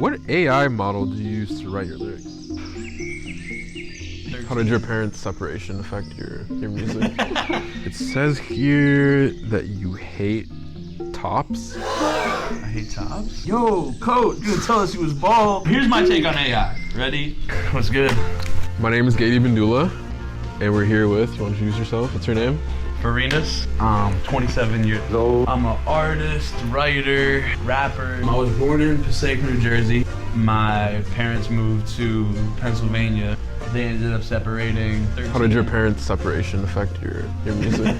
What AI model do you use to write your lyrics? How did your parents' separation affect your music? It says here that you hate tops. I hate tops? Yo, Coach, you gonna tell us you was bald. Here's my take on AI. Ready? What's good? My name is Gady Bandula, and we're here with, you want to introduce yourself? What's your name? Farinas. I'm 27 years old. I'm an artist, writer, rapper. I was born in Passaic, New Jersey. My parents moved to Pennsylvania. They ended up separating. How did your parents' separation affect your music?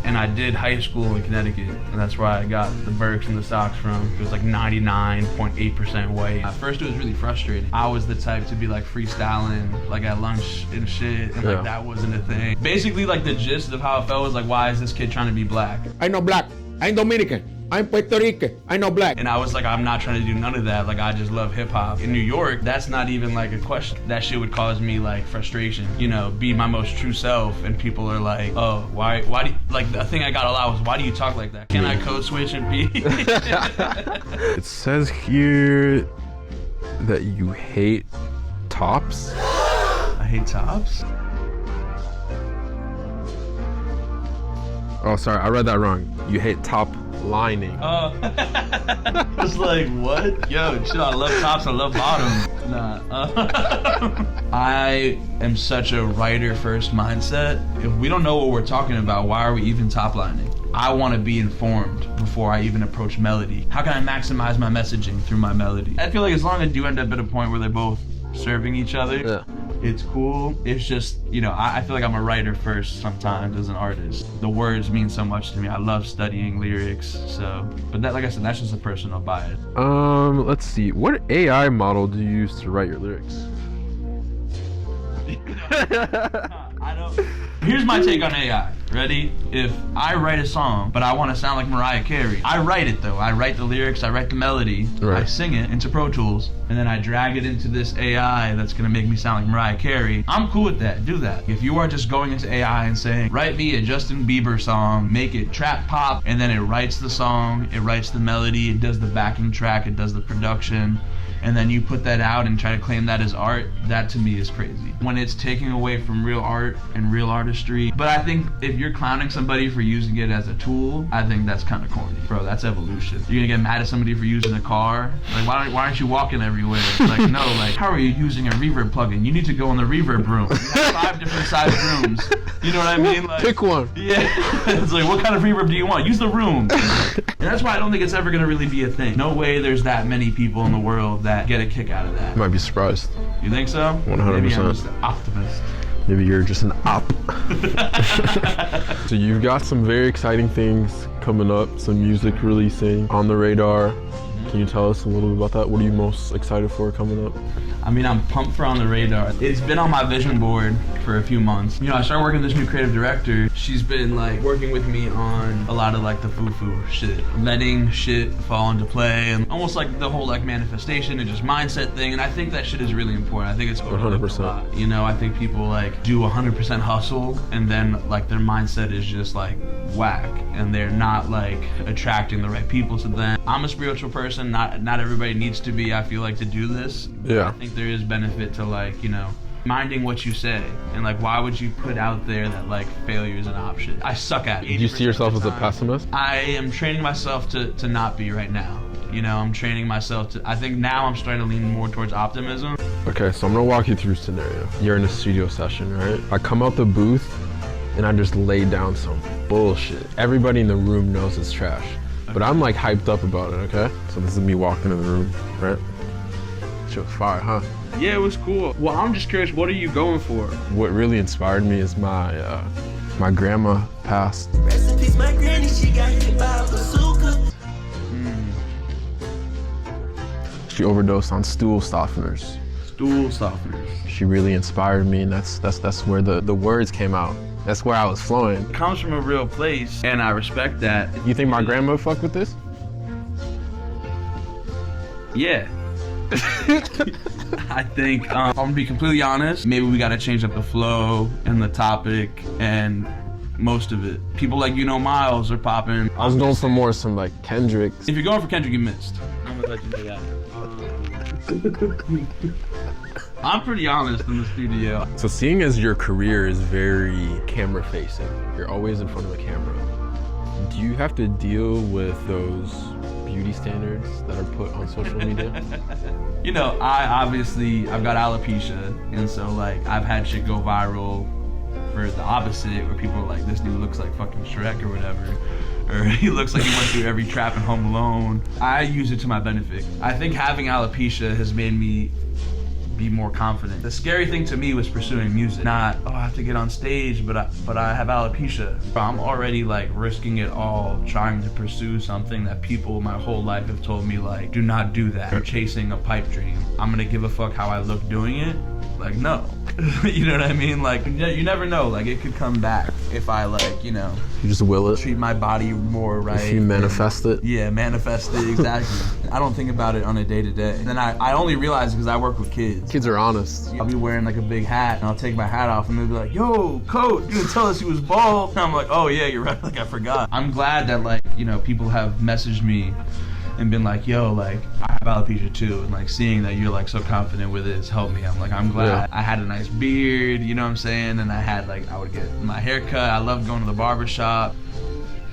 And I did high school in Connecticut, and that's where I got the Berks and the Sox from. It was like 99.8% white. At first it was really frustrating. I was the type to be like freestyling, like at lunch and shit, and like that wasn't a thing. Basically like the gist of how it felt was like, why is this kid trying to be black? I know black, I'm Dominican. I'm Puerto Rican. I know black. And I was like, I'm not trying to do none of that. Like, I just love hip hop. In New York, that's not even like a question. That shit would cause me like frustration. You know, be my most true self. And people are like, oh, why do you, like the thing I got a lot was, why do you talk like that? Can I code switch and be? It says here that you hate tops. I hate tops? Oh, sorry, I read that wrong. You hate top lining. Oh, I was like, what? Yo, chill, I love tops, I love bottoms. Nah. I am such a writer-first mindset. If we don't know what we're talking about, why are we even top lining? I want to be informed before I even approach melody. How can I maximize my messaging through my melody? I feel like as long as you end up at a point where they're both serving each other, it's cool. It's just, you know, I feel like I'm a writer first sometimes as an artist. The words mean so much to me. I love studying lyrics, so. But that, like I said, that's just a personal bias. Let's see. What AI model do you use to write your lyrics? I don't. Here's my take on AI. Ready? If I write a song, but I want to sound like Mariah Carey, I write it though. I write the lyrics, I write the melody, I sing it into Pro Tools, and then I drag it into this AI that's gonna make me sound like Mariah Carey. I'm cool with that. Do that. If you are just going into AI and saying, write me a Justin Bieber song, make it trap pop, and then it writes the song, it writes the melody, it does the backing track, it does the production, and then you put that out and try to claim that as art, that to me is crazy. When it's taking away from real art and real artistry. But I think if you're clowning somebody for using it as a tool, I think that's kind of corny. Bro, that's evolution. You're gonna get mad at somebody for using a car? Like, why aren't you walking everywhere? Like, no, like, how are you using a reverb plugin? You need to go in the reverb room. We have 5 different size rooms. You know what I mean? Like, pick one. Yeah. It's like, what kind of reverb do you want? Use the room. And that's why I don't think it's ever gonna really be a thing. No way there's that many people in the world that get a kick out of that. You might be surprised. You think so? 100%. Maybe I'm just an optimist. Maybe you're just an op. So you've got some very exciting things coming up, some music releasing on the radar. Can you tell us a little bit about that? What are you most excited for coming up? I mean, I'm pumped for On the Radar. It's been on my vision board for a few months. You know, I started working with this new creative director. She's been like working with me on a lot of like the foo-foo shit. Letting shit fall into play and almost like the whole like manifestation and just mindset thing. And I think that shit is really important. I think it's overlooked 100%. a lot. You know, I think people like do 100% hustle and then like their mindset is just like whack and they're not like attracting the right people to them. I'm a spiritual person. Not everybody needs to be, I feel like, to do this. Yeah. I think there is benefit to like, you know, minding what you say and like why would you put out there that like failure is an option? I suck at it. Do you see yourself as a pessimist? I am training myself to not be right now. You know, I'm training myself to, I think now I'm starting to lean more towards optimism. Okay, so I'm gonna walk you through a scenario. You're in a studio session, right? I come out the booth and I just lay down some bullshit. Everybody in the room knows it's trash. But I'm like hyped up about it, okay? So this is me walking in the room, right? Shit was fire, huh? Yeah, it was cool. Well, I'm just curious, what are you going for? What really inspired me is my my grandma passed. Rest in peace, my granny, she got hit by a bazooka. She overdosed on stool softeners. Stool softeners. She really inspired me, and that's where the words came out. That's where I was flowing. It comes from a real place, and I respect that. You think my grandma fucked with this? Yeah. I think, I'm gonna be completely honest, maybe we gotta change up the flow and the topic and most of it. People like, you know, Miles are popping. I was going for more some like Kendrick. If you're going for Kendrick, you missed. I'm gonna let you know that. I'm pretty honest in the studio. So seeing as your career is very camera facing, you're always in front of a camera, do you have to deal with those beauty standards that are put on social media? You know, I've got alopecia, and so like I've had shit go viral for the opposite, where people are like, this dude looks like fucking Shrek or whatever, or he looks like he went through every trap in Home Alone. I use it to my benefit. I think having alopecia has made me be more confident. The scary thing to me was pursuing music, not, oh, I have to get on stage, but I have alopecia. I'm already like risking it all trying to pursue something that people my whole life have told me like, do not do that. You're chasing a pipe dream. I'm gonna give a fuck how I look doing it? Like, no. You know what I mean? Like, you never know. Like, it could come back if I, like, you know, You just will it? treat my body more right. If you manifest it? Yeah, manifest it, exactly. I don't think about it on a day-to-day. Then I only realize it because I work with kids. Kids are honest. I'll be wearing like a big hat and I'll take my hat off and they'll be like, yo, coach, you didn't tell us he was bald. And I'm like, oh yeah, you're right, like I forgot. I'm glad that like, you know, people have messaged me and been like, yo, like, I have alopecia too. And like seeing that you're like so confident with it has helped me. I'm like, I'm glad. I had a nice beard, you know what I'm saying? And I had like, I would get my hair cut. I loved going to the barber shop.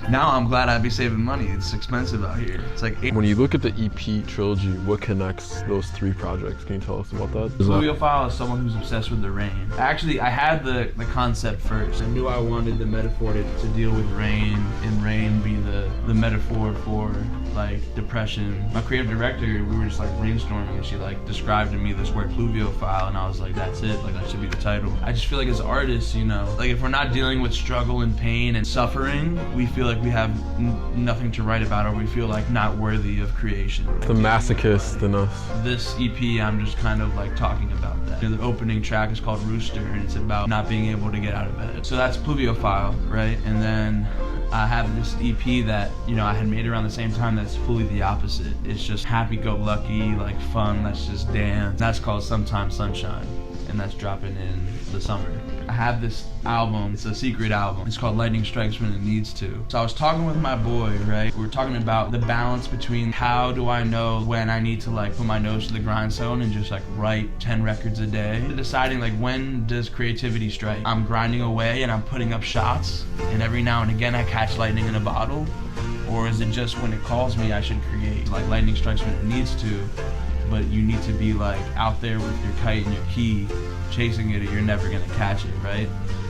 Now I'm glad I'd be saving money. It's expensive out here. It's like When you look at the EP trilogy, what connects those three projects? Can you tell us about that? Pluviophile is someone who's obsessed with the rain. Actually, I had the concept first. I knew I wanted the metaphor to deal with rain, and rain be the metaphor for like depression. My creative director, we were just like brainstorming, and she like described to me this word pluviophile, and I was like, that's it, like that should be the title. I just feel like as artists, you know, like if we're not dealing with struggle and pain and suffering, we feel like we have nothing to write about, or we feel like not worthy of creation. The masochist in us. This EP, I'm just kind of like talking about that. The opening track is called Rooster, and it's about not being able to get out of bed. So that's Pluviophile, right? And then I have this EP that, you know, I had made around the same time that's fully the opposite. It's just happy-go-lucky, like fun, let's just dance. That's called Sometimes Sunshine, and that's dropping in the summer. I have this album, it's a secret album. It's called Lightning Strikes When It Needs To. So I was talking with my boy, right? We were talking about the balance between how do I know when I need to like put my nose to the grindstone and just like write 10 records a day. Deciding like when does creativity strike? I'm grinding away and I'm putting up shots, and every now and again I catch lightning in a bottle. Or is it just when it calls me I should create? Like lightning strikes when it needs to, but you need to be like out there with your kite and your key chasing it, or you're never gonna catch it, right?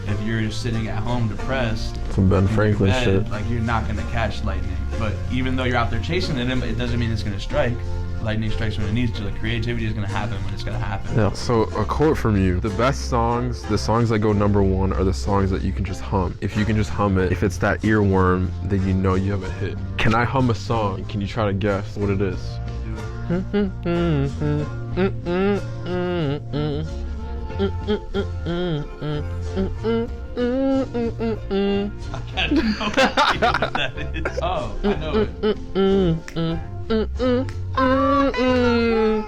If you're just sitting at home depressed, Some Ben Franklin shit. like you're not gonna catch lightning. But even though you're out there chasing it, it doesn't mean it's gonna strike. Lightning strikes when it needs to. Like creativity is gonna happen when it's gonna happen. Yeah. So a quote from you: the best songs, the songs that go number one, are the songs that you can just hum. If you can just hum it, if it's that earworm, then you know you have a hit. Can I hum a song? Can you try to guess what it is? I got no idea what that is. Oh, I know it.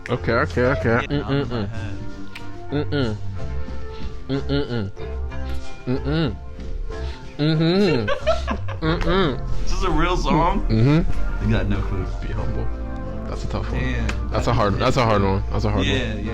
Okay. Getting out of my head. Is this a real song? I got no clue. Be humble. That's a tough one. Damn. That's a hard one. That's a hard one. Yeah.